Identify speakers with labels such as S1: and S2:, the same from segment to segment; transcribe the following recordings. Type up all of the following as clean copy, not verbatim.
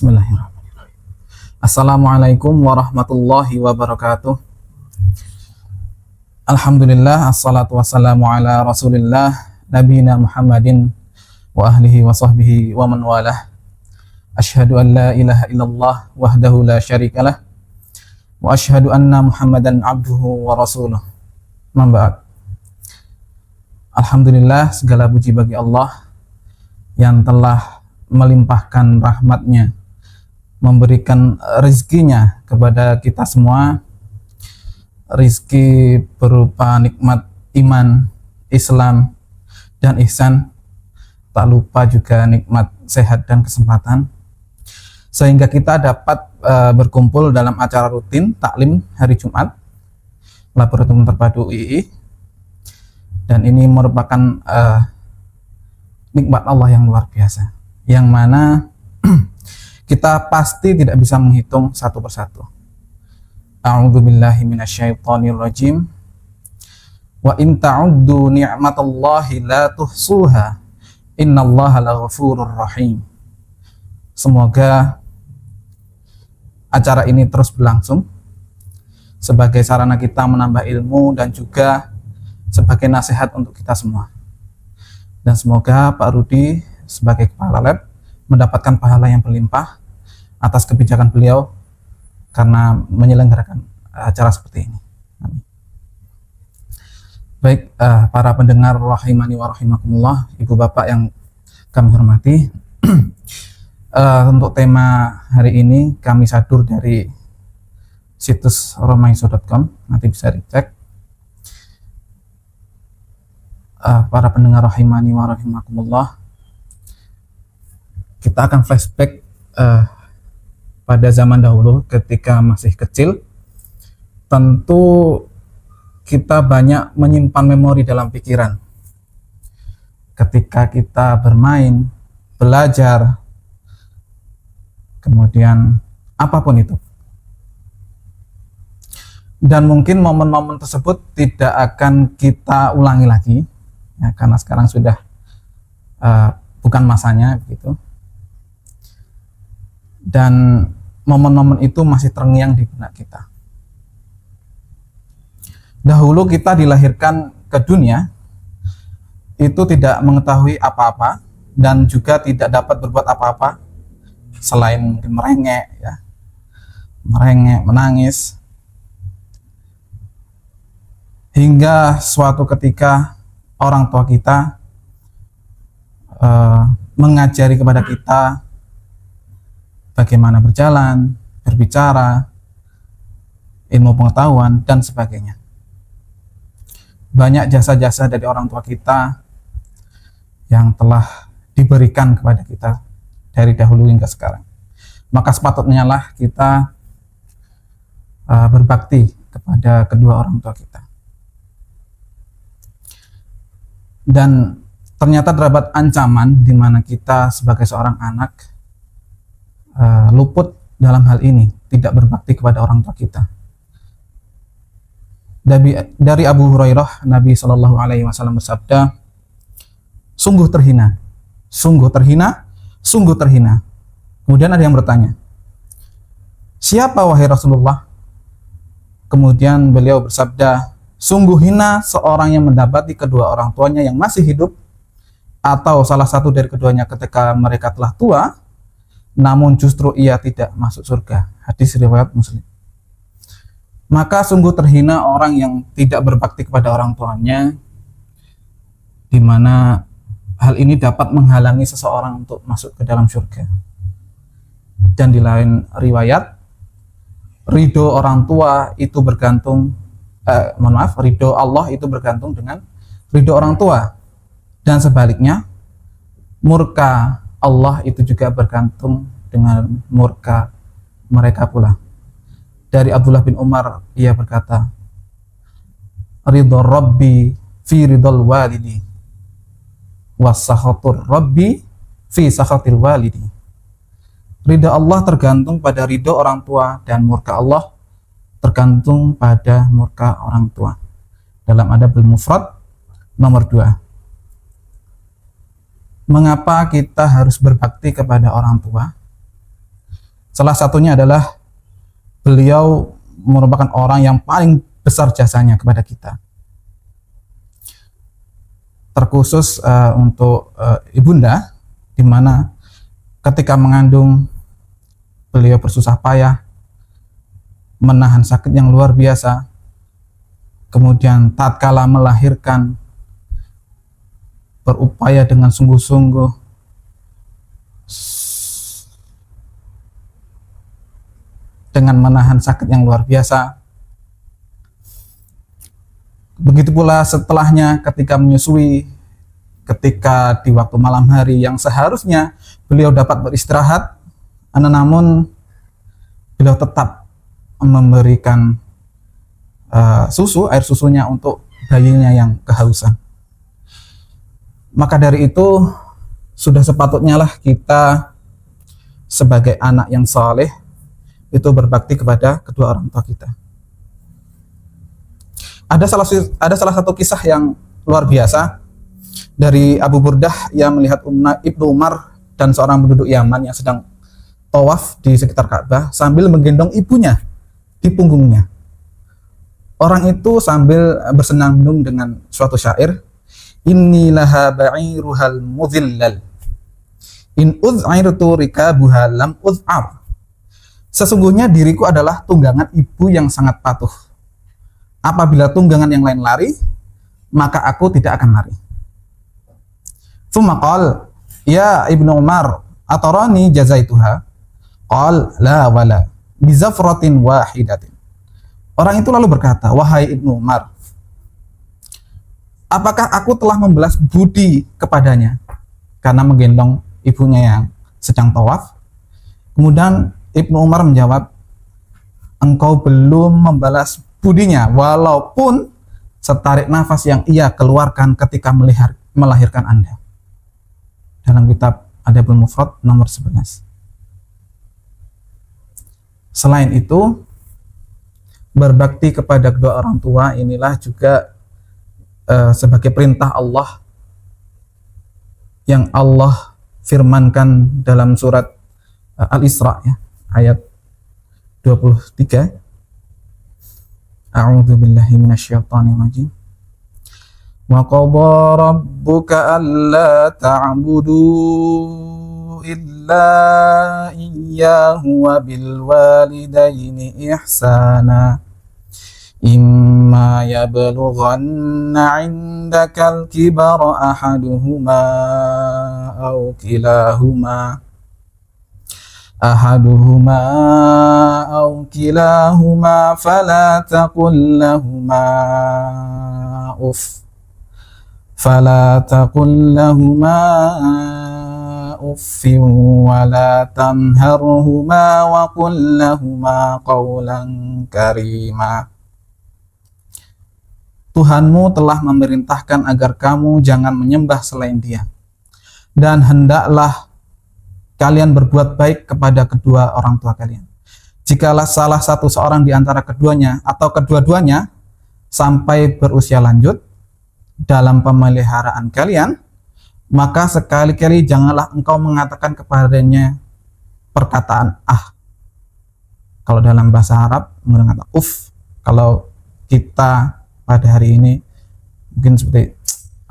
S1: Bismillahirrahmanirrahim. Assalamualaikum warahmatullahi wabarakatuh. Alhamdulillah, assalatu wassalamu ala rasulillah nabiyina Muhammadin wa ahlihi wa sahbihi wa man walah. Asyhadu an la ilaha illallah wahdahu la syarikalah wa asyhadu anna Muhammadan abduhu wa rasuluh. Mamba'ad. Alhamdulillah, segala puji bagi Allah yang telah melimpahkan rahmatnya, memberikan rezekinya kepada kita semua, rezeki berupa nikmat iman, Islam, dan ihsan, tak lupa juga nikmat sehat dan kesempatan, sehingga kita dapat berkumpul dalam acara rutin taklim hari Jumat, Laboratorium Terpadu UII, dan ini merupakan nikmat Allah yang luar biasa, yang mana kita pasti tidak bisa menghitung satu persatu. A'udzubillahi minasyaitonirrajim. Wa in ta'uddu ni'matallahi la tuhsuha. Innallaha laghafurur rahim. Semoga acara ini terus berlangsung sebagai sarana kita menambah ilmu dan juga sebagai nasihat untuk kita semua. Dan semoga Pak Rudi sebagai kepala lab mendapatkan pahala yang berlimpah atas kebijakan beliau karena menyelenggarakan acara seperti ini. Amin. Baik, para pendengar rahimani wa rahimakumullah, ibu bapak yang kami hormati, untuk tema hari ini kami sadur dari situs romaiso.com, nanti bisa dicek. Para pendengar rahimani wa rahimakumullah, kita akan flashback pada zaman dahulu ketika masih kecil. Tentu kita banyak menyimpan memori dalam pikiran ketika kita bermain, belajar, kemudian apapun itu. Dan mungkin momen-momen tersebut tidak akan kita ulangi lagi, ya, karena sekarang sudah bukan masanya begitu. Dan momen-momen itu masih terngiang di benak kita. Dahulu kita dilahirkan ke dunia itu tidak mengetahui apa-apa dan juga tidak dapat berbuat apa-apa selain mungkin merengek, ya, menangis, hingga suatu ketika orang tua kita mengajari kepada kita bagaimana berjalan, berbicara, ilmu pengetahuan, dan sebagainya. Banyak jasa-jasa dari orang tua kita yang telah diberikan kepada kita dari dahulu hingga sekarang. Maka sepatutnya lah kita berbakti kepada kedua orang tua kita. Dan ternyata terdapat ancaman di mana kita sebagai seorang anak luput dalam hal ini, tidak berbakti kepada orang tua kita. Dari Abu Hurairah, Nabi Shallallahu Alaihi Wasallam bersabda, sungguh terhina, sungguh terhina, sungguh terhina. Kemudian ada yang bertanya, siapa wahai Rasulullah? Kemudian beliau bersabda, sungguh hina seorang yang mendapati kedua orang tuanya yang masih hidup, atau salah satu dari keduanya ketika mereka telah tua, namun justru ia tidak masuk surga. Hadis riwayat Muslim. Maka sungguh terhina orang yang tidak berbakti kepada orang tuanya, di mana hal ini dapat menghalangi seseorang untuk masuk ke dalam surga. Dan di lain riwayat, ridho orang tua itu bergantung, ridho Allah itu bergantung dengan ridho orang tua. Dan sebaliknya, murka Allah itu juga bergantung dengan murka mereka pula. Dari Abdullah bin Umar, ia berkata, ridho Rabbi fi ridhol walidi, wasakhatur Rabbi fi sakhatil walidi. Ridho Allah tergantung pada ridho orang tua, dan murka Allah tergantung pada murka orang tua. Dalam Adabul Mufrad nomor 2. Mengapa kita harus berbakti kepada orang tua? Salah satunya adalah beliau merupakan orang yang paling besar jasanya kepada kita. Terkhusus untuk ibunda, di mana ketika mengandung beliau bersusah payah, menahan sakit yang luar biasa. Kemudian tatkala melahirkan, berupaya dengan sungguh-sungguh dengan menahan sakit yang luar biasa. Begitu pula setelahnya ketika menyusui, ketika di waktu malam hari yang seharusnya beliau dapat beristirahat, namun beliau tetap memberikan air susunya untuk bayinya yang kehausan. Maka dari itu sudah sepatutnya lah kita sebagai anak yang saleh itu berbakti kepada kedua orang tua kita. Ada salah satu kisah yang luar biasa dari Abu Burdah yang melihat Ibnu Umar dan seorang penduduk Yaman yang sedang tawaf di sekitar Ka'bah sambil menggendong ibunya di punggungnya. Orang itu sambil bersenandung dengan suatu syair, inni laha ba'iruhal mudhillal in ud'airtu rikabuha lam ud'ar. Sesungguhnya diriku adalah tunggangan ibu yang sangat patuh. Apabila tunggangan yang lain lari, maka aku tidak akan lari. Tsumma qala, ya Ibnu Umar, atarani jazaituha? Qala la wala bi zafratin wahidatin. Orang itu lalu berkata, wahai Ibnu Umar, apakah aku telah membalas budi kepadanya karena menggendong ibunya yang sedang tawaf? Kemudian Ibnu Umar menjawab, engkau belum membalas budinya walaupun setarik nafas yang ia keluarkan ketika melahirkan Anda. Dalam kitab Adabul Mufrad nomor 11. Selain itu, berbakti kepada kedua orang tua inilah juga sebagai perintah Allah yang Allah firmankan dalam surat Al-Isra ya, ayat 23. A'udzu billahi minasyaitonir rajim. Wa qadha rabbuka alla ta'budu illa iyyahu wa bil walidaini ihsana. Imma yablughanna 'indakal kibara ahaduhuma aw kilahuma fala taqul lahuma uffin wa la tanharhuma wa qul lahuma qawlan karima. Tuhanmu telah memerintahkan agar kamu jangan menyembah selain Dia, dan hendaklah kalian berbuat baik kepada kedua orang tua kalian. Jikalau salah seorang di antara keduanya atau kedua-duanya sampai berusia lanjut dalam pemeliharaan kalian, maka sekali-kali janganlah engkau mengatakan kepadanya perkataan ah. Kalau dalam bahasa Arab menggunakan uf. Kalau kita pada hari ini mungkin seperti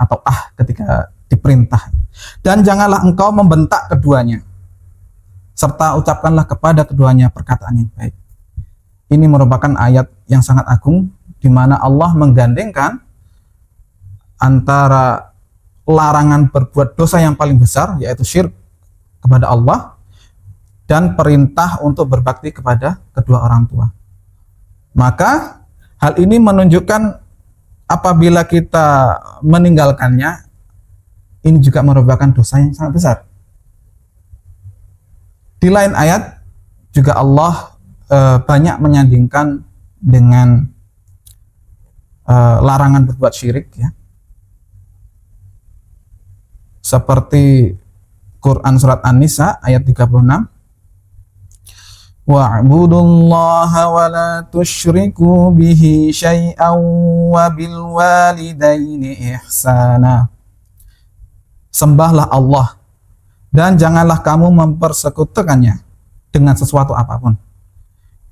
S1: atau ah ketika diperintah. Dan janganlah engkau membentak keduanya, serta ucapkanlah kepada keduanya perkataan yang baik. Ini merupakan ayat yang sangat agung di mana Allah menggandengkan antara larangan berbuat dosa yang paling besar yaitu syirik kepada Allah dan perintah untuk berbakti kepada kedua orang tua. Maka hal ini menunjukkan apabila kita meninggalkannya, ini juga merupakan dosa yang sangat besar. Di lain ayat juga Allah banyak menyandingkan dengan larangan berbuat syirik ya. Seperti Quran surat An-Nisa ayat 36. Wa'budullaha wa la tusyriku bihi syai'an wa bil walidaini ihsana. Sembahlah Allah dan janganlah kamu mempersekutukannya dengan sesuatu apapun.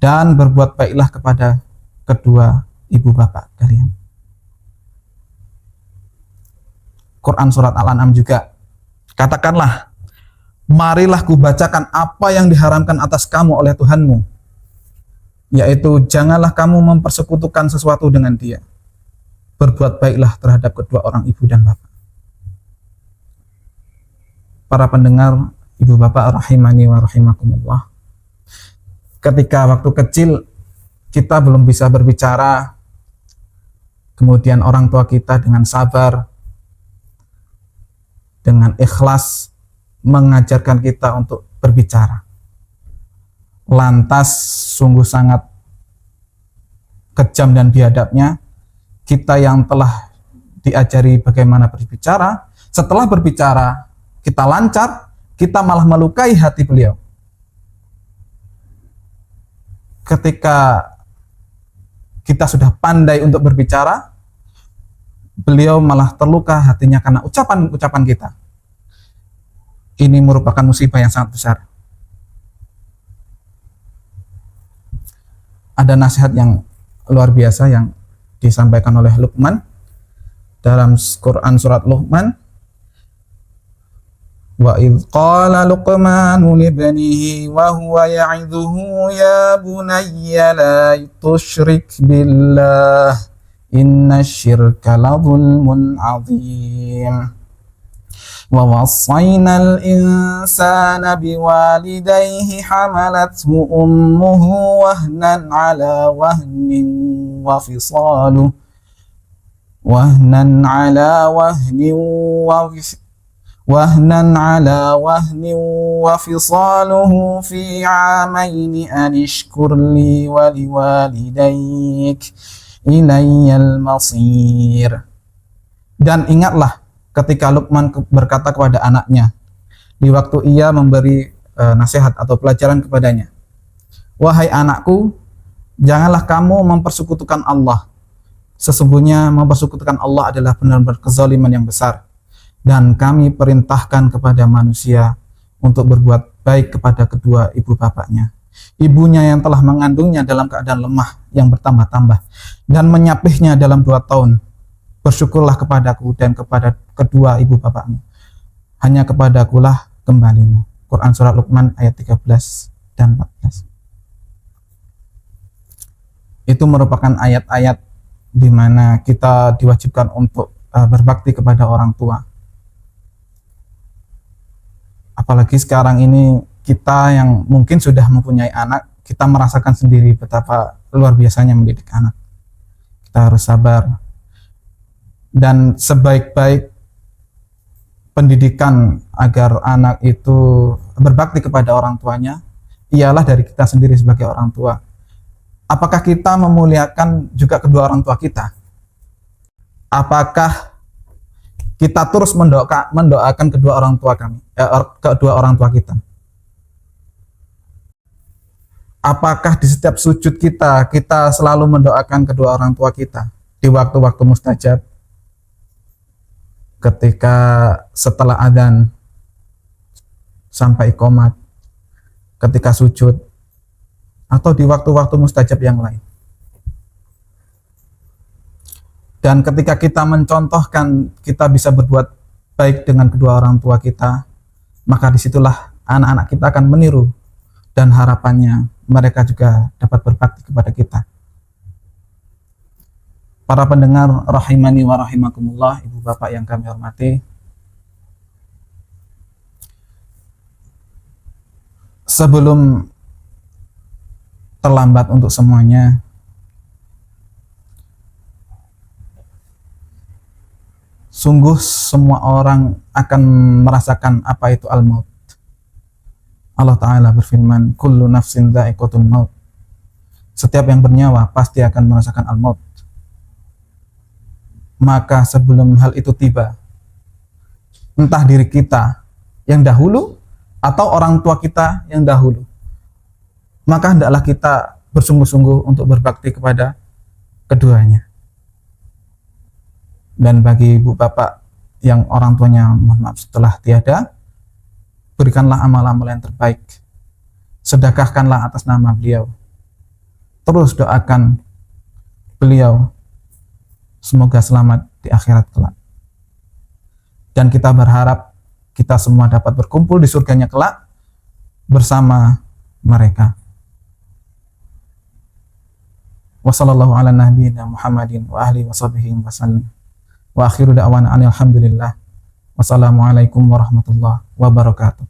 S1: Dan berbuat baiklah kepada kedua ibu bapak kalian. Quran surat Al-An'am juga, katakanlah, marilah kubacakan apa yang diharamkan atas kamu oleh Tuhanmu, yaitu janganlah kamu mempersekutukan sesuatu dengan dia. Berbuat baiklah terhadap kedua orang ibu dan bapak. Para pendengar, ibu bapak rahimani wa rahimakumullah. Ketika waktu kecil kita belum bisa berbicara, kemudian orang tua kita dengan sabar, dengan ikhlas mengajarkan kita untuk berbicara. Lantas sungguh sangat kejam dan biadabnya kita yang telah diajari bagaimana berbicara, setelah berbicara kita lancar, kita malah melukai hati beliau. Ketika kita sudah pandai untuk berbicara, beliau malah terluka hatinya karena ucapan-ucapan kita. Ini merupakan musibah yang sangat besar. Ada nasihat yang luar biasa yang disampaikan oleh Luqman dalam Quran surat Luqman. Wa idh qala Luqmanu libnihi wa huwa ya'idhuhu ya bunayya la tusyrik billah inna syirka la zulmun azim. Wa wassayna al-insana biwalidayhi hamalathu ummuhu wahnan ala wahnin wa fisaluhu wahnan ala wahnin wa fisaluhu fi 'amaini an ishkur li wa liwalidayk ilayyal masir. Dan ingatlah ketika Luqman berkata kepada anaknya di waktu ia memberi nasihat atau pelajaran kepadanya, wahai anakku, janganlah kamu mempersekutukan Allah. Sesungguhnya mempersekutukan Allah adalah benar-benar kezaliman yang besar, dan kami perintahkan kepada manusia untuk berbuat baik kepada kedua ibu bapaknya. Ibunya yang telah mengandungnya dalam keadaan lemah yang bertambah-tambah dan menyapihnya dalam 2 tahun. Bersyukurlah kepadaku dan kepada kedua ibu bapakmu. Hanya kepadakulah kembalimu. Quran surat Luqman ayat 13 dan 14. Itu merupakan ayat-ayat di mana kita diwajibkan untuk berbakti kepada orang tua. Apalagi sekarang ini kita yang mungkin sudah mempunyai anak, kita merasakan sendiri betapa luar biasanya mendidik anak. Kita harus sabar. Dan sebaik-baik pendidikan agar anak itu berbakti kepada orang tuanya ialah dari kita sendiri sebagai orang tua. Apakah kita memuliakan juga kedua orang tua kita? Apakah kita terus mendoakan kedua orang tua kita? Apakah di setiap sujud kita selalu mendoakan kedua orang tua kita di waktu-waktu mustajab? Ketika setelah adzan sampai iqamat, ketika sujud, atau di waktu-waktu mustajab yang lain. Dan ketika kita mencontohkan kita bisa berbuat baik dengan kedua orang tua kita, maka disitulah anak-anak kita akan meniru dan harapannya mereka juga dapat berbakti kepada kita. Para pendengar rahimani wa rahimakumullah, ibu bapak yang kami hormati, sebelum terlambat untuk semuanya, sungguh semua orang akan merasakan apa itu al-maut. Allah Ta'ala berfirman, kullu nafsin dha'iqatul maut. Setiap yang bernyawa pasti akan merasakan al-maut. Maka sebelum hal itu tiba, entah diri kita yang dahulu atau orang tua kita yang dahulu, maka hendaklah kita bersungguh-sungguh untuk berbakti kepada keduanya. Dan bagi ibu bapak yang orang tuanya mohon maaf setelah tiada, berikanlah amal-amal yang terbaik sedekahkanlah atas nama beliau. Terus doakan beliau semoga selamat di akhirat kelak. Dan kita berharap kita semua dapat berkumpul di surganya kelak bersama mereka. Wassallallahu ala nabiyyina Muhammadin wa ahli wa sahbihi wasallam. Wa akhiru da'wana alhamdulillah. Wassalamualaikum warahmatullahi wabarakatuh.